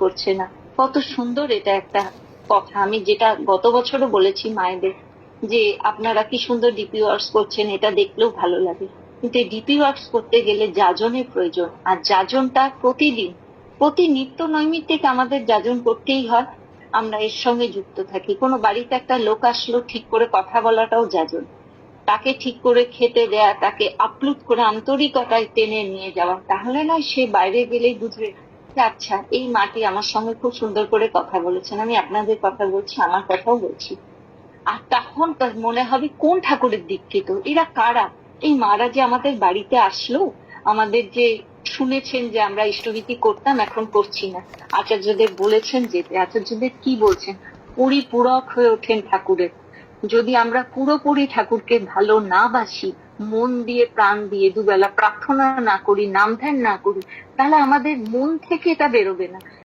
করছে না। কত সুন্দর এটা একটা কথা, আমি যেটা গত বছরও বলেছি মায়েদের, যে আপনারা কি সুন্দর ডিপি ওয়ার্কস করছেন, এটা দেখলেও ভালো লাগে। কিন্তু এই ডিপি ওয়ার্কস করতে গেলে যাজনের প্রয়োজন, আর যাজনটা প্রতিদিন, প্রতি নিত্য নৈমিত্তিক আমাদের যাজন করতেই হয়। আমরা এর সঙ্গে যুক্ত থাকি। কোনো বাড়িতে একটা লোক আসলো, ঠিক করে কথা বলাটাও যাজন। তাকে ঠিক করে খেতে দেয়া, তাকে আপ্লুত করে আন্তরিকতায় টেনে নিয়ে যাওয়া, তাহলে নয় সে বাইরে গেলেই বুঝবে যে আচ্ছা এই মাটি আমার সঙ্গে খুব সুন্দর করে কথা বলেছেন, আমি আপনাদের কথা বলছি, আমার কথাও বলছি। আর তখন তার মনে হবে কোন ঠাকুরের দীক্ষিত, এরা কারা, এই মারা যে আমাদের বাড়িতে আসলো, আমাদের যে শুনেছেন যে আমরা ইষ্টভীতি করতাম এখন করছি না, আচার্যদের বলেছেন যেতে, আচার্যদের কি বলছেন, পরিপূরক হয়ে ওঠেন ঠাকুরের। যদি আমরা পুরোপুরি ঠাকুরকে ভালো না বাসি, মন দিয়ে প্রাণ দিয়ে দুবেলা প্রার্থনা না করি, নাম ধ্যান না করি, তাহলে আমাদের মন থেকে এটা বেরোবে না।